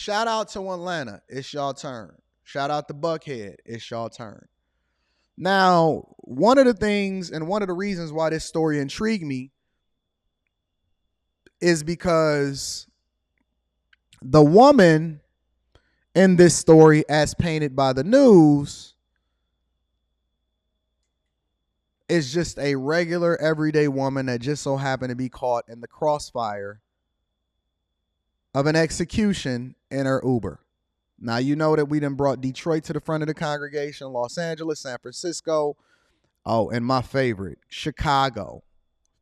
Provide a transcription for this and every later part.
shout out to Atlanta. It's y'all turn. Shout out to Buckhead. It's y'all turn. Now, one of the things and one of the reasons why this story intrigued me is because the woman in this story, as painted by the news, is just a regular, everyday woman that just so happened to be caught in the crossfire of an execution in her Uber. Now, you know that we done brought Detroit to the front of the congregation, Los Angeles, San Francisco. Oh, and my favorite, Chicago,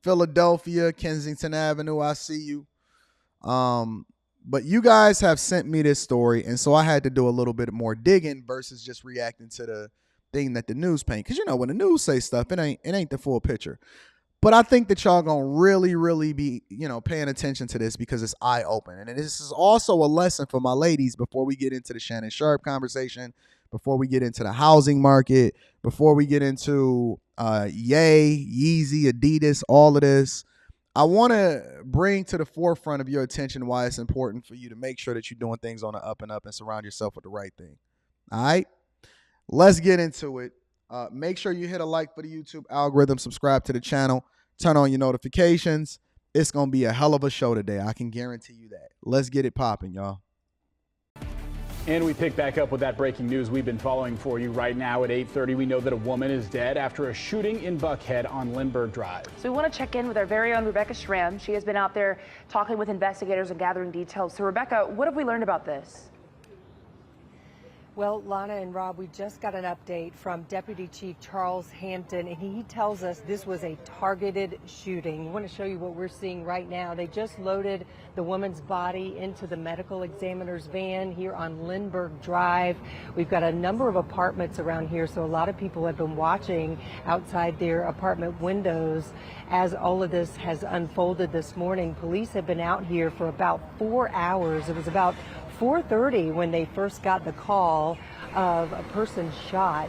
Philadelphia, Kensington Avenue. I see you. But you guys have sent me this story, and so I had to do a little bit more digging versus just reacting to the thing that the news paint. Because, you know, when the news say stuff, it ain't the full picture. But I think that y'all gonna really be, paying attention to this because it's eye-opening. And this is also a lesson for my ladies before we get into the Shannon Sharp conversation, before we get into the housing market, before we get into Yeezy, Adidas, all of this. I want to bring to the forefront of your attention why it's important for you to make sure that you're doing things on the up and up and surround yourself with the right thing. All right? Let's get into it. Make sure you hit a like for the YouTube algorithm, subscribe to the channel, turn on your notifications. It's going to be a hell of a show today. I can guarantee you that. Let's get it popping, y'all. And we pick back up with that breaking news we've been following for you right now at 8:30. We know that a woman is dead after a shooting in Buckhead on Lindbergh Drive. So we want to check in with our very own Rebecca Schramm. She has been out there talking with investigators and gathering details. So Rebecca, what have we learned about this? Well, Lana and Rob, we just got an update from Deputy Chief Charles Hampton, and he tells us this was a targeted shooting. We want to show you what we're seeing right now. They just loaded the woman's body into the medical examiner's van here on Lindbergh Drive. We've got a number of apartments around here, so a lot of people have been watching outside their apartment windows as all of this has unfolded this morning. Police have been out here for about 4 hours. It was about 4:30 when they first got the call of a person shot,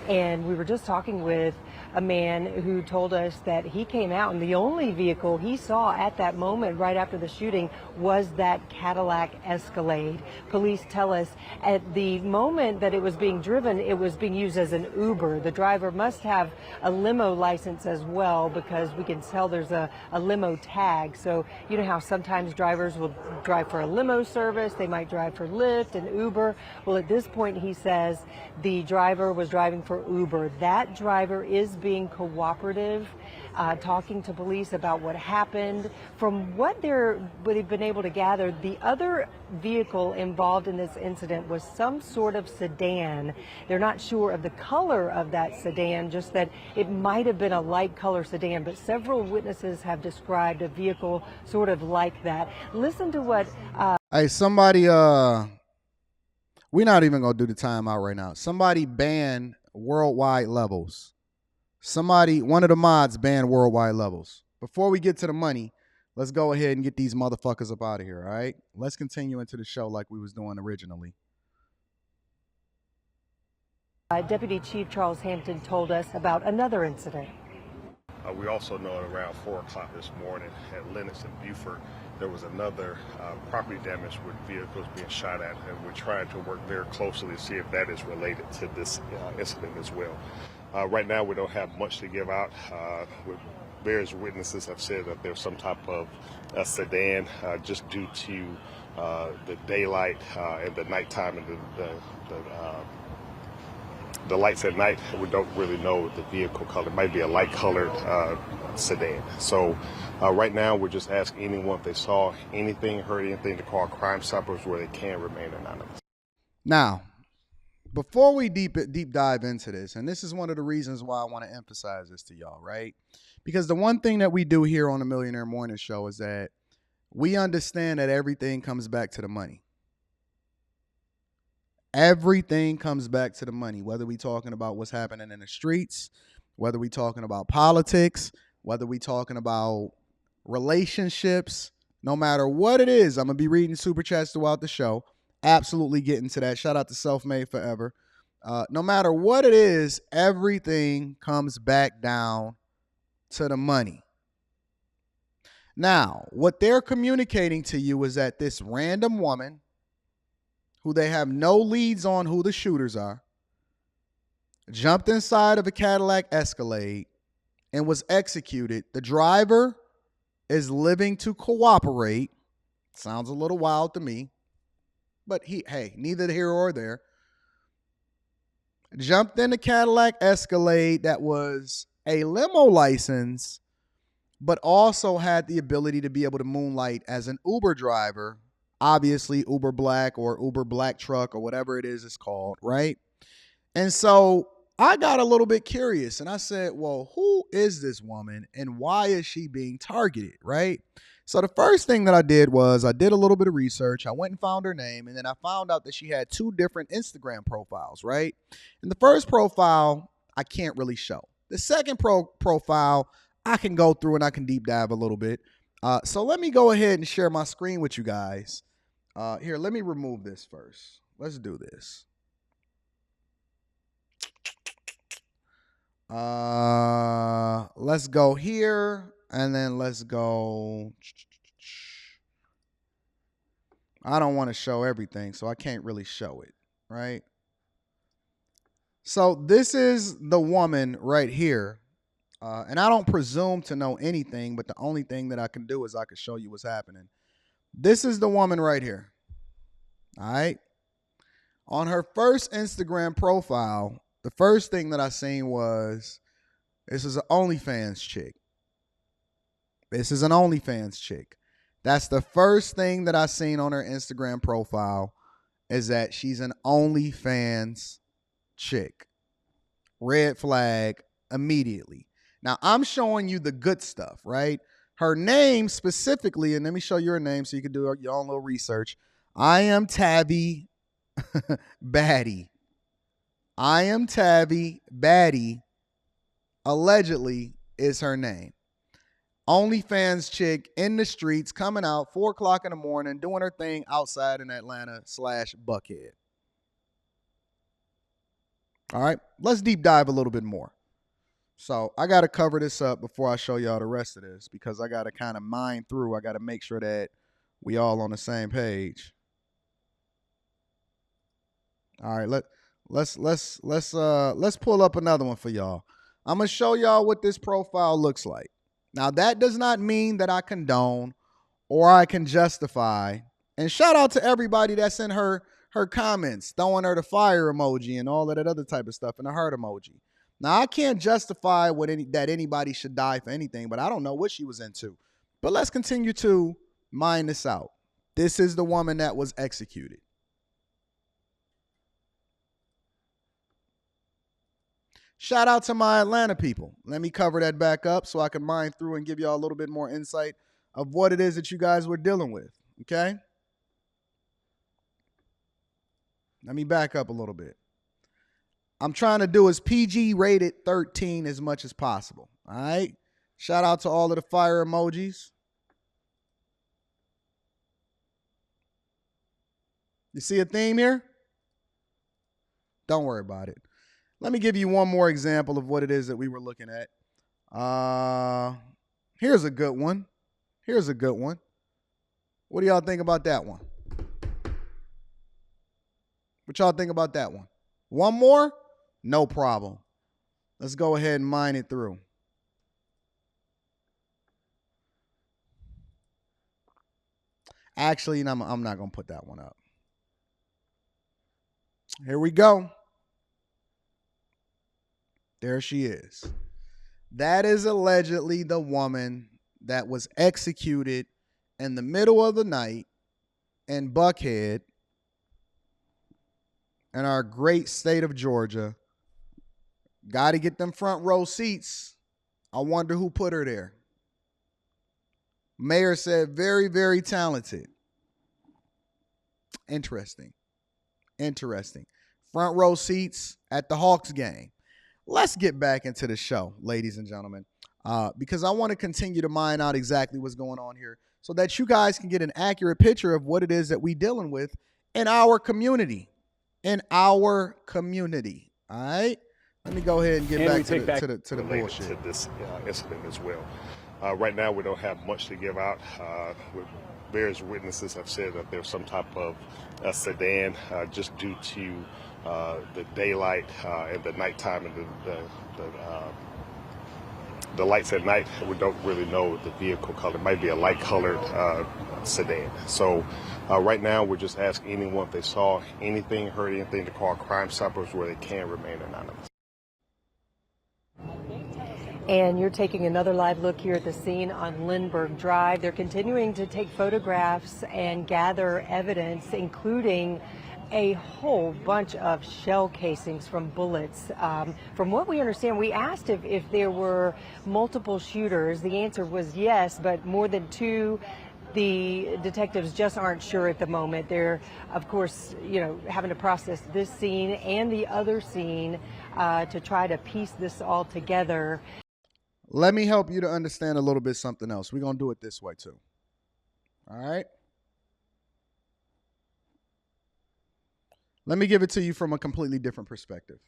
and we were just talking with a man who told us that he came out and the only vehicle he saw at that moment right after the shooting was that Cadillac Escalade. Police tell us at the moment that it was being driven, it was being used as an Uber. The driver must have a limo license as well because we can tell there's a limo tag. So you know how sometimes drivers will drive for a limo service, they might drive for Lyft and Uber. Well, at this point he says the driver was driving for Uber. That driver is being cooperative, talking to police about what happened. From what they've been able to gather, the other vehicle involved in this incident was some sort of sedan. They're not sure of the color of that sedan, just that it might have been a light color sedan, but several witnesses have described a vehicle sort of like that. Listen to what... Hey, somebody, we're not even going to do the timeout right now. Somebody ban worldwide levels. One of the mods banned worldwide levels. Before we get to the money, let's go ahead and get these motherfuckers up out of here, all right? Let's continue into the show like we was doing originally. Deputy Chief Charles Hampton told us about another incident. We also know at around 4 o'clock this morning at Lennox and Buford, there was another property damage with vehicles being shot at, and we're trying to work very closely to see if that is related to this incident as well. Right now, we don't have much to give out. Various witnesses have said that there's some type of a sedan just due to the daylight and the nighttime and the lights at night. We don't really know the vehicle color. It might be a light colored sedan. So right now, we're just asking anyone if they saw anything, heard anything, to call Crime Stoppers where they can remain anonymous. Now, before we deep dive into this, and this is one of the reasons why I want to emphasize this to y'all, right? Because the one thing that we do here on the Millionaire Morning Show is that we understand that everything comes back to the money. Everything comes back to the money, whether we talking about what's happening in the streets, whether we talking about politics, whether we talking about relationships, no matter what it is. I'm going to be reading super chats throughout the show. Absolutely getting to that. Shout out to Self-Made Forever. No matter what it is, everything comes back down to the money. Now, what they're communicating to you is that this random woman who they have no leads on who the shooters are, jumped inside of a Cadillac Escalade and was executed. The driver is living to cooperate. Sounds a little wild to me, but hey, neither here or there. Jumped in a Cadillac Escalade that was a limo license, but also had the ability to be able to moonlight as an Uber driver, obviously Uber Black or Uber Black Truck or whatever it is it's called, right? And so I got a little bit curious and I said, well, who is this woman and why is she being targeted, right? So the first thing that I did was I did a little bit of research. I went and found her name, and then I found out that she had 2 different Instagram profiles, right? And the first profile, I can't really show. The second profile, I can go through and I can deep dive a little bit. So let me go ahead and share my screen with you guys. Here, let me remove this first. Let's do this. Let's go here. And then let's go. I don't want to show everything, so I can't really show it, right? So this is the woman right here. And I don't presume to know anything, but the only thing that I can do is I can show you what's happening. This is the woman right here. All right. On her first Instagram profile, the first thing that I seen was this is an OnlyFans chick. This is an OnlyFans chick. That's the first thing that I seen on her Instagram profile is that she's an OnlyFans chick. Red flag immediately. Now, I'm showing you the good stuff, right? Her name specifically, and let me show you her name so you can do your own little research. I am Tabby Batty. I am Tabby Batty, allegedly, is her name. OnlyFans chick in the streets, coming out 4 o'clock in the morning, doing her thing outside in Atlanta / Buckhead. All right, let's deep dive a little bit more. So I got to cover this up before I show y'all the rest of this because I got to kind of mine through. I got to make sure that we all on the same page. All right, let's pull up another one for y'all. I'm gonna show y'all what this profile looks like. Now, that does not mean that I condone or I can justify. And shout out to everybody that's in her comments, throwing her the fire emoji and all of that other type of stuff and the heart emoji. Now, I can't justify that anybody should die for anything, but I don't know what she was into. But let's continue to mine this out. This is the woman that was executed. Shout out to my Atlanta people. Let me cover that back up so I can mine through and give y'all a little bit more insight of what it is that you guys were dealing with, okay? Let me back up a little bit. I'm trying to do as PG rated 13 as much as possible, all right? Shout out to all of the fire emojis. You see a theme here? Don't worry about it. Let me give you one more example of what it is that we were looking at. Here's a good one. Here's a good one. What do y'all think about that one? What y'all think about that one? One more? No problem. Let's go ahead and mine it through. Actually, I'm not going to put that one up. Here we go. There she is. That is allegedly the woman that was executed in the middle of the night in Buckhead in our great state of Georgia. Got to get them front row seats. I wonder who put her there. Mayor said very, very talented. Interesting. Interesting. Front row seats at the Hawks game. Let's get back into the show, ladies and gentlemen, because I want to continue to mine out exactly what's going on here so that you guys can get an accurate picture of what it is that we're dealing with in our community. In our community. All right? Let me go ahead and get back to the bullshit. To this incident as well. Right now, we don't have much to give out. various witnesses have said that there's some type of a sedan, just due to the daylight and the nighttime and the lights at night. We don't really know the vehicle color. It might be a light colored sedan. So right now we're just asking anyone if they saw anything, heard anything, to call Crime Stoppers, where they can remain anonymous. And you're taking another live look here at the scene on Lindbergh Drive. They're continuing to take photographs and gather evidence, including a whole bunch of shell casings from bullets. From what we understand, we asked if there were multiple shooters. The answer was yes, but more than two. The detectives just aren't sure at the moment. They're, of course, having to process this scene and the other scene to try to piece this all together. Let me help you to understand a little bit something else. We're going to do it this way too. All right? Let me give it to you from a completely different perspective.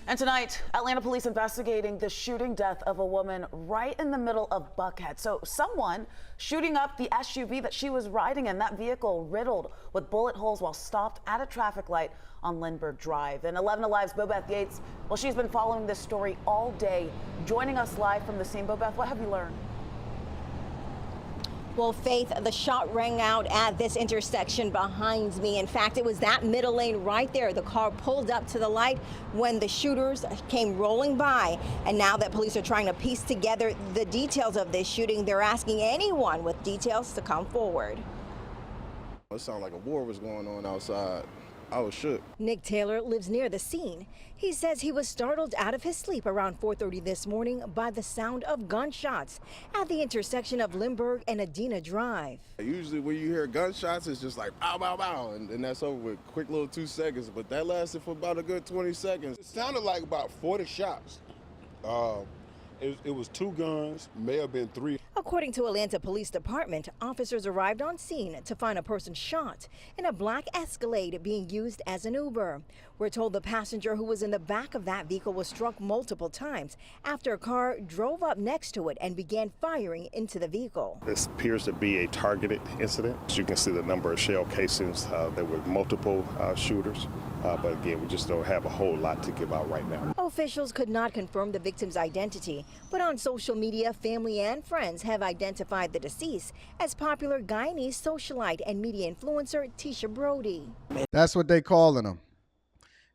And tonight, Atlanta police investigating the shooting death of a woman right in the middle of Buckhead. So someone shooting up the SUV that she was riding in, that vehicle riddled with bullet holes while stopped at a traffic light on Lindbergh Drive. And 11 Alive's Bobeth Yates, well, she's been following this story all day. Joining us live from the scene. Bobeth, what have you learned? Well, Faith, the shot rang out at this intersection behind me. In fact, it was that middle lane right there. The car pulled up to the light when the shooters came rolling by. And now that police are trying to piece together the details of this shooting, they're asking anyone with details to come forward. It sounded like a war was going on outside. I was shook. Nick Taylor lives near the scene. He says he was startled out of his sleep around 4:30 this morning by the sound of gunshots at the intersection of Lindbergh and Adina Drive. Usually when you hear gunshots, it's just like bow, bow, bow, and that's over with quick little 2 seconds, but that lasted for about a good 20 seconds. It sounded like about 40 shots. It was 2 guns, may have been 3. According to Atlanta Police Department, officers arrived on scene to find a person shot in a black Escalade being used as an Uber. We're told the passenger who was in the back of that vehicle was struck multiple times after a car drove up next to it and began firing into the vehicle. This appears to be a targeted incident. As you can see, the number of shell casings, there were multiple shooters. But again, we just don't have a whole lot to give out right now. Officials could not confirm the victim's identity, but on social media, family and friends have identified the deceased as popular Guyanese socialite and media influencer Tisha Brody. That's what they calling them.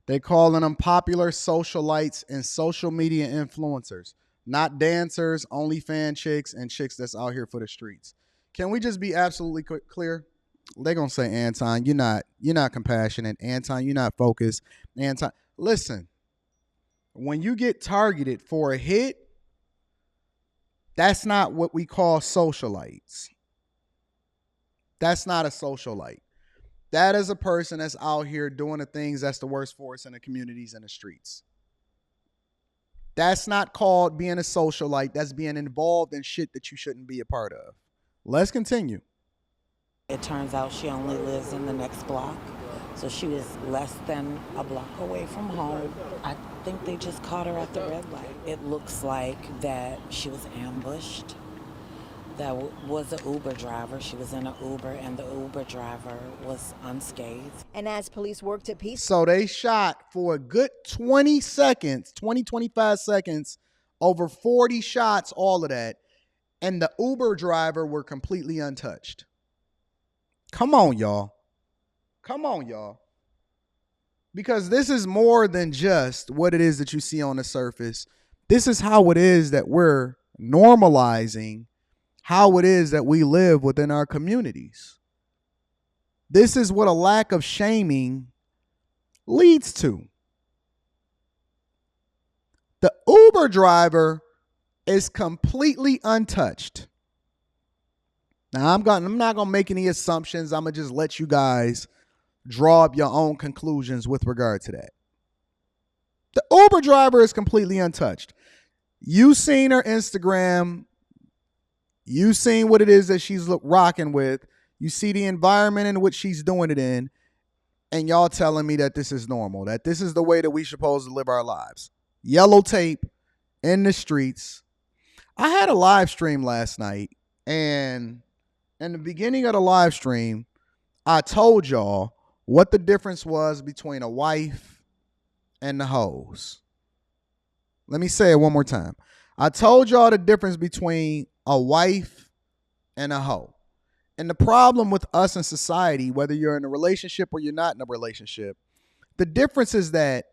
They calling them popular socialites and social media influencers, not dancers, OnlyFans chicks, and chicks that's out here for the streets. Can we just be absolutely clear? They're going to say, Anton, you're not compassionate. Anton, you're not focused. Anton, listen, when you get targeted for a hit, that's not what we call socialites. That's not a socialite. That is a person that's out here doing the things that's the worst for us in the communities and the streets. That's not called being a socialite. That's being involved in shit that you shouldn't be a part of. Let's continue. It turns out she only lives in the next block, so she was less than a block away from home. I think they just caught her at the red light. It looks like that she was ambushed. That was an Uber driver. She was in an Uber, and the Uber driver was unscathed. And as police work to piece... So they shot for a good 20 seconds, 25 seconds, over 40 shots, all of that, and the Uber driver were completely untouched. Come on, y'all. Come on, y'all. Because this is more than just what it is that you see on the surface. This is how it is that we're normalizing how it is that we live within our communities. This is what a lack of shaming leads to. The Uber driver is completely untouched. Now, I'm not going to make any assumptions. I'm going to just let you guys draw up your own conclusions with regard to that. The Uber driver is completely untouched. You seen her Instagram. You seen what it is that she's rocking with. You see the environment in which she's doing it in. And y'all telling me that this is normal, that this is the way that we supposed to live our lives. Yellow tape in the streets. I had a live stream last night, and in the beginning of the live stream, I told y'all what the difference was between a wife and the hoes. Let me say it one more time. I told y'all the difference between a wife and a hoe. And the problem with us in society, whether you're in a relationship or you're not in a relationship, the difference is that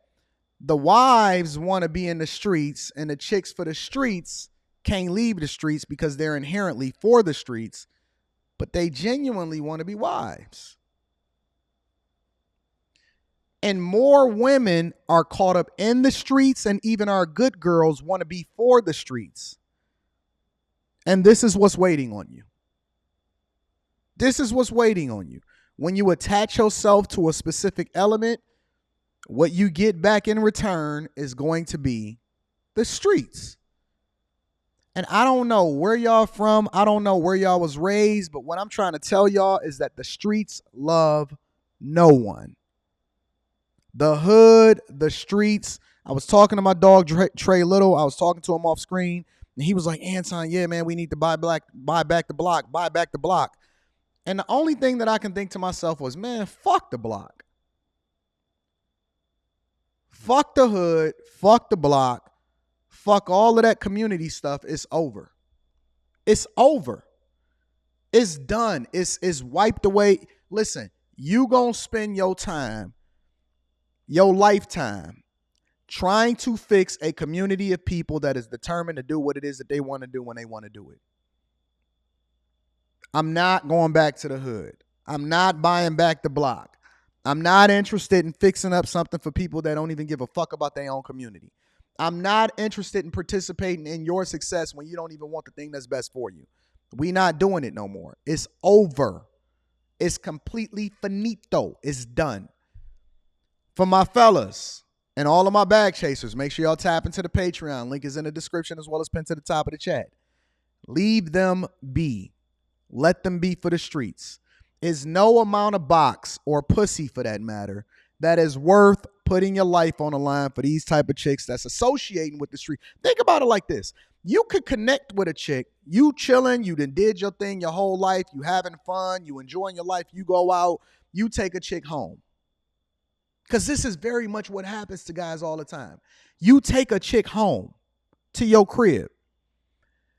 the wives want to be in the streets and the chicks for the streets can't leave the streets because they're inherently for the streets, but they genuinely want to be wives. And more women are caught up in the streets, and even our good girls want to be for the streets. And this is what's waiting on you. This is what's waiting on you. When you attach yourself to a specific element, what you get back in return is going to be the streets. And I don't know where y'all from. I don't know where y'all was raised. But what I'm trying to tell y'all is that the streets love no one. The hood, the streets. I was talking to my dog, Trey Little. I was talking to him off screen. And he was like, Anton, yeah, man, we need to buy back the block. And the only thing that I can think to myself was, man, fuck the block. Fuck the hood. Fuck the block. Fuck all of that community stuff. It's over. It's over. It's done. It's wiped away. Listen, you gonna spend your time, your lifetime, trying to fix a community of people that is determined to do what it is that they want to do when they want to do it. I'm not going back to the hood. I'm not buying back the block. I'm not interested in fixing up something for people that don't even give a fuck about their own community. I'm not interested in participating in your success when you don't even want the thing that's best for you. We not doing it no more. It's over. It's completely finito. It's done. For my fellas and all of my bag chasers, make sure y'all tap into the Patreon. Link is in the description as well as pinned to the top of the chat. Leave them be. Let them be for the streets. Is no amount of box or pussy, for that matter, that is worth putting your life on the line for these type of chicks that's associating with the street. Think about it like this. You could connect with a chick. You chilling. You done did your thing your whole life. You having fun. You enjoying your life. You go out. You take a chick home. Because this is very much what happens to guys all the time. You take a chick home to your crib.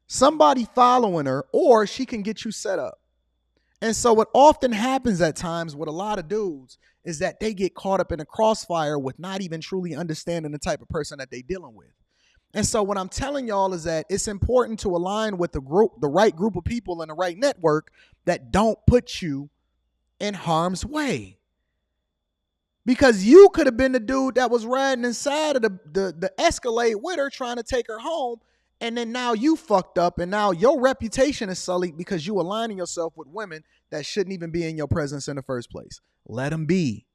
Somebody following her, or she can get you set up. And so what often happens at times with a lot of dudes is that they get caught up in a crossfire with not even truly understanding the type of person that they're dealing with. And so what I'm telling y'all is that it's important to align with the right group of people in the right network that don't put you in harm's way. Because you could have been the dude that was riding inside of the Escalade with her trying to take her home. And then now you fucked up and now your reputation is sullied because you aligning yourself with women that shouldn't even be in your presence in the first place. Let them be.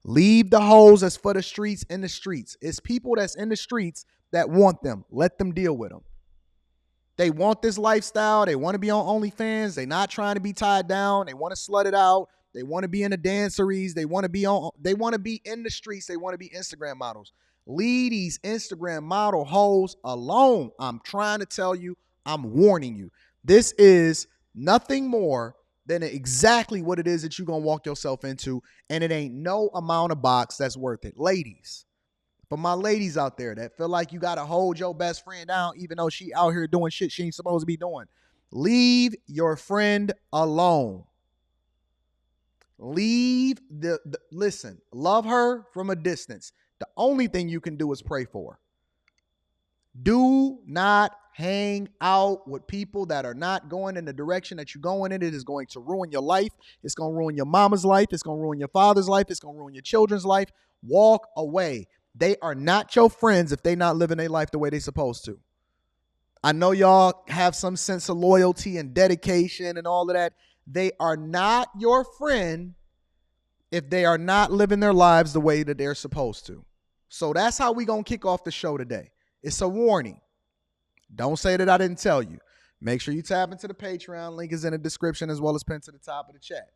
Leave the hoes that's for the streets in the streets. It's people that's in the streets that want them. Let them deal with them. They want this lifestyle. They want to be on OnlyFans. They're not trying to be tied down. They want to slut it out. They want to be in the danceries. They want to be in the streets. They want to be Instagram models. Leave these Instagram model hoes alone. I'm trying to tell you, I'm warning you. This is nothing more than exactly what it is that you're going to walk yourself into, and it ain't no amount of box that's worth it. Ladies, for my ladies out there that feel like you got to hold your best friend down even though she out here doing shit she ain't supposed to be doing, leave your friend alone. Listen, love her from a distance. The only thing you can do is pray for her. Do not hang out with people that are not going in the direction that you're going in. It is going to ruin your life. It's going to ruin your mama's life. It's going to ruin your father's life. It's going to ruin your children's life. Walk away. They are not your friends if they're not living their life the way they're supposed to. I know y'all have some sense of loyalty and dedication and all of that. They are not your friend if they are not living their lives the way that they're supposed to. So that's how we going to kick off the show today. It's a warning. Don't say that I didn't tell you. Make sure you tap into the Patreon. Link is in the description as well as pinned to the top of the chat.